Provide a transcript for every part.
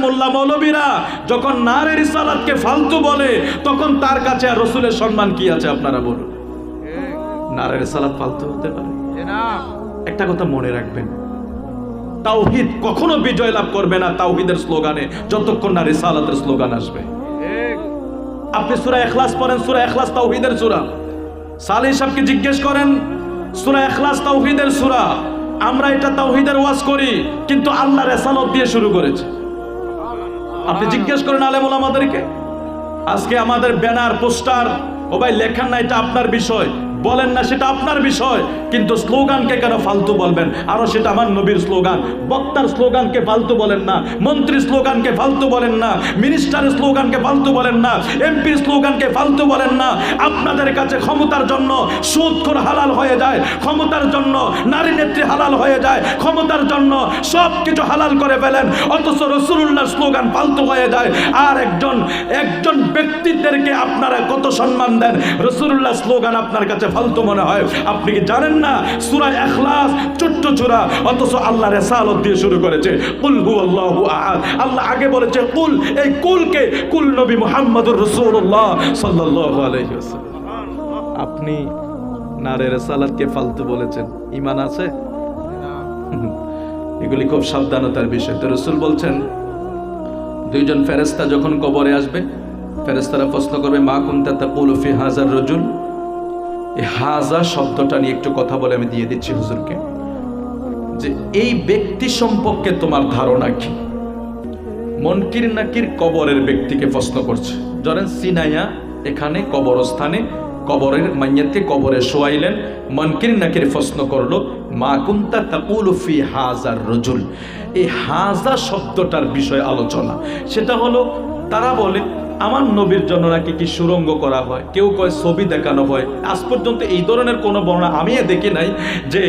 মোল্লা মৌলবীরা যখন নারে রিসালাতকে ফালতু বলে, তখন তার কাছে আর রসুলের সম্মান কি আছে আপনারা বলুন? নারে রিসালাত ফালতু হতে পারে? একটা কথা মনে রাখবেন, তাওহীদ কখনো বিজয় লাভ করবে না তাওহীদের স্লোগানে, যতক্ষণ না রিসালাতের স্লোগান আসবে। আপনি সূরা ইখলাস পড়েন, সূরা ইখলাস তাওহীদের সূরা। সালেহ সাহেবকে জিজ্ঞেস করেন, সূরা ইখলাস তাওহীদের সূরা। আমরা এটা তাওহীদের ওয়াজ করি, কিন্তু আল্লাহ রিসালাত দিয়ে শুরু করেছে। আপনি জিজ্ঞেস করেন আলেম ওলামাদেরকে। আজকে আমাদের ব্যানার পোস্টার, ও ভাই লেখেন না এটা আপনার বিষয়, বলেন না সেটা আপনার বিষয়, কিন্তু স্লোগানকে কেন ফালতু বলবেন? আরো সেটা আমার নবীর স্লোগান। বক্তার স্লোগানকে ফালতু বলেন না, মন্ত্রীর স্লোগানকে ফালতু বলেন না, মিনিস্টারের স্লোগানকে ফালতু বলেন না, এমপির স্লোগানকে ফালতু বলেন না। আপনাদের কাছে ক্ষমতার জন্য সুদখোর হালাল হয়ে যায়, ক্ষমতার জন্য নারী নেত্রী হালাল হয়ে যায়, ক্ষমতার জন্য সব কিছু হালাল করে ফেলেন, অথচ রাসূলুল্লাহর স্লোগান ফালতু হয়ে যায়। আর একজন ব্যক্তিদেরকে আপনারা কত সম্মান দেন, রাসূলুল্লাহর স্লোগান আপনার কাছে ফালতু মনে হয়। আপনি কি জানেন না সূরা ইখলাস ছোট্ট সূরা, অথচ আল্লাহ রিসালাত দিয়ে শুরু করেছে। কুল হুয়াল্লাহু আহাদ। আল্লাহ আগে বলেছে কুল, এই কুলকে কুল নবী মুহাম্মদুর রাসূলুল্লাহ সাল্লাল্লাহু আলাইহি ওয়াসাল্লাম। আপনি নারে রিসালাতকে ফালতু বলেছেন, ঈমান আছে? এগুলি খুব সাবধানতার বিষয়। তো রাসূল বলছেন, দুইজন ফেরেশতা যখন কবরে আসবে, ফেরেশতারা প্রশ্ন করবে, মা কুনতা তাকুলু ফি হাযার রাজুল। এই হাজা শব্দটা নিয়ে একটু কথা বলে আমি দিয়ে দিচ্ছি হুজুরকে, যে এই ব্যক্তি সম্পর্কে তোমার ধারণা কি? মুনকির নাকির কবরের ব্যক্তিকে প্রশ্ন করছে। ধরেন সিনাইয়া এখানে কবরস্থানে কবরের মাইয়াতকে কবরে শোয়াইলেন, মুনকির নাকির প্রশ্ন করলো, মা কুনতা তাকুলু ফি হাযার রাজুল। এই হাজা শব্দটার বিষয় আলোচনা। সেটা হলো, তারা বলে আমার নবীর জন্য নাকি কি সুরঙ্গ করা হয়, কেউ কয় ছবি দেখানো হয়। আজ পর্যন্ত এই ধরনের কোনো বর্ণনা আমি দেখি নাই যে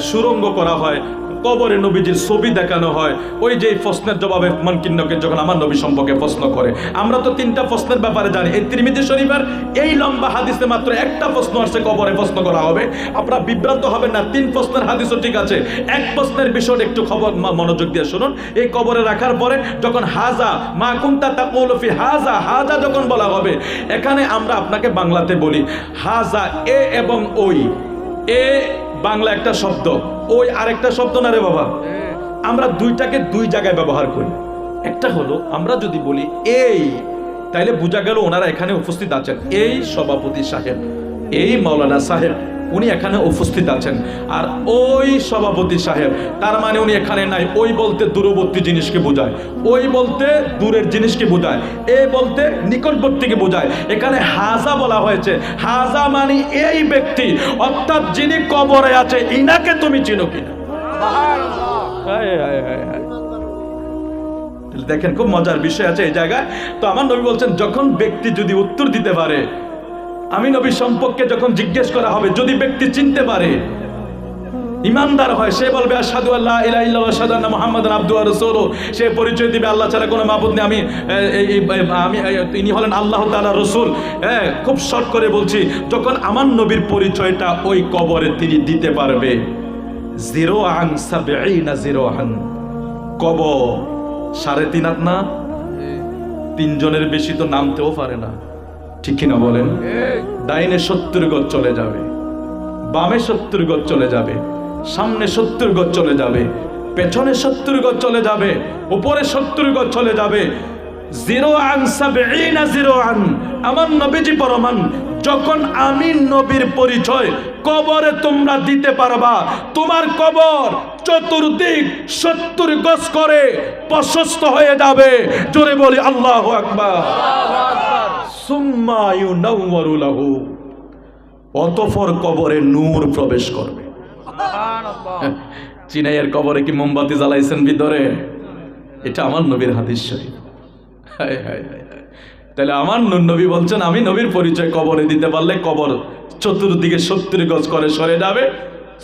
সুরঙ্গ করা হয়, কবরে নবীজির ছবি দেখানো হয়। ওই যে প্রশ্নের জবাবে মুনকির নাকির যখন আমার নবী সম্পর্কে প্রশ্ন করে, আমরা তো 3টা প্রশ্নের ব্যাপারে জানি। এই তিরমিজি শরীফের এই লম্বা হাদিসে মাত্র একটা প্রশ্ন আসছে, কবরে প্রশ্ন করা হবে। আপনারা বিভ্রান্ত হবেন না, 3 প্রশ্নের হাদিসও ঠিক আছে। এক প্রশ্নের বিষয় একটু খবর মনোযোগ দিয়ে শুনুন। এই কবরে রাখার পরে যখন হাজা মা কুনতা তাকুলু ফি হাজা, হাজা যখন বলা হবে, এখানে আমরা আপনাকে বাংলাতে বলি হাজা এ এবং ওই। এ বাংলা একটা শব্দ, ওই আরেকটা শব্দ না রে বাবা। আমরা দুইটাকে দুই জায়গায় ব্যবহার করি। একটা হলো আমরা যদি বলি এই, তাইলে বোঝা গেল ওনারা এখানে উপস্থিত আছেন। এই সভাপতি সাহেব, এই মাওলানা সাহেব, উনি এখানে উপস্থিত আছেন। আর ওই সভাপতি সাহেব, তার মানে উনি এখানে নাই। ওই বলতে দূরবর্তী জিনিসকে বোঝায়, ওই বলতে দূরের জিনিসকে বোঝায়, এ বলতে নিকটবর্তীকে বোঝায়। এখানে হাজা বলা হয়েছে, হাজা মানে এই ব্যক্তি, অর্থাৎ যিনি কবরে আছে, ইনাকে তুমি চিনো কিনা? দেখেন খুব মজার বিষয় আছে এই জায়গায়। তো আমার নবী বলছেন, যখন ব্যক্তি যদি উত্তর দিতে পারে, আমি নবী সম্পর্কে যখন জিজ্ঞেস করা হবে, যদি ব্যক্তি চিনতে পারে, ইমানদার হয়, সে বলবে আশহাদু আল্লা ইলাহা ইল্লাল্লাহ ওয়া আশহাদু আন্না মুহাম্মাদান আবদুহু ওয়া রাসূলুহু। সে পরিচয় দিবে আল্লাহ ছাড়া কোনো মাবুদ নেই, আমি তিনি হলেন আল্লাহ তাআলার রাসূল। হ্যাঁ, খুব শর্ট করে বলছি, যখন আমার নবীর পরিচয়টা ওই কবরে তিনি দিতে পারবে, 0 আন 70 জিরোআন, কবর 3.5 হাত না, 3 জনের বেশি তো নামতেও পারে না, ঠিক কিনা বলেন? ডাইনে 70 গজ চলে যাবে, বামে 70 গজ চলে যাবে, সামনে 70 গজ চলে যাবে, পেছনে 70 গজ চলে যাবে, উপরে 70 গজ চলে যাবে। 0 আন 70 জিরোআন। আমার নবীজি প্রমাণ, যখন আমি নবীর পরিচয় কবরে তোমরা দিতে পারবা, তোমার কবর চতুর্দিক 70 গজ করে প্রশস্ত হয়ে যাবে। জোরে বলি আল্লাহু আকবার। সুম্মা ইউনাওয়ারু লাহু, অতঃপর কবরে নূর প্রবেশ করবে। চিনাইয়ের কবরে কি মোমবাতি জ্বালাইছেন ভিতরে? এটা আমার নবীর হাদিস শরীফ। হায় হায় হায়। তাহলে আমার নবী বলছেন, আমি নবীর পরিচয় কবরে দিতে পারলে কবর চতুর্দিকে 70 গজ করে সরে যাবে।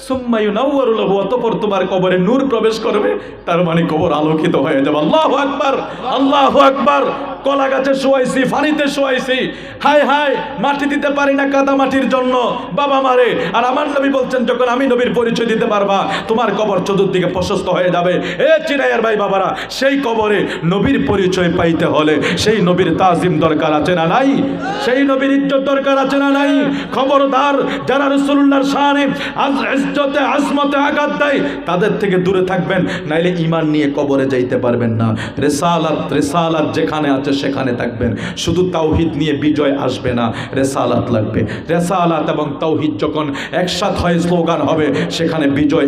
সুম্মা ইউনাওয়ারু লাহু, অতঃপর তোমার কবরে নূর প্রবেশ করবে। তার মানে কবর আলোকিত হয়ে যাবে। আল্লাহু আকবার, আল্লাহু আকবার। কলা গাছে শোয়াইছি, পানিতে শোয়াইছি, হায় হায় মাটি দিতে পারি না কাদা মাটির জন্য বাবা মারে। আর আমার নবী বলছেন যখন আমি নবীর পরিচয় দিতে পারবা তোমার কবর চতুর্দিকে প্রশস্ত হয়ে যাবে। এ চিনাইয়ার ভাই বাবারা, সেই কবরে নবীর পরিচয় পাইতে হলে সেই নবীর তাজিম দরকার আছে না নাই? সেই নবীর ইজ্জত দরকার আছে না নাই? খবরদার যারা রাসূলুল্লাহর শানে ইজ্জতে আজমতে আঘাত দেয় তাদের থেকে দূরে থাকবেন, নাইলে ঈমান নিয়ে কবরে যাইতে পারবেন না। রেসালাত যেখানে আছে সেখানে থাকবেন। শুধু তাওহীদ নিয়ে বিজয় আসবে না, রেসালাত লাগবে। রেসালাত এবং তাওহীদ যখন একসাথে হয় স্লোগান হবে, সেখানে বিজয়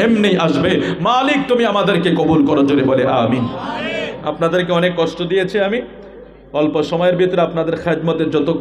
এমনি আসবে। মালিক তুমি আমাদেরকে কবুল করো, জোরে বলে আমিন। আপনাদেরকে অনেক কষ্ট দিয়েছি আমি, অল্প সময়ের ভিতরে আপনাদের খেদমতে যতটুকু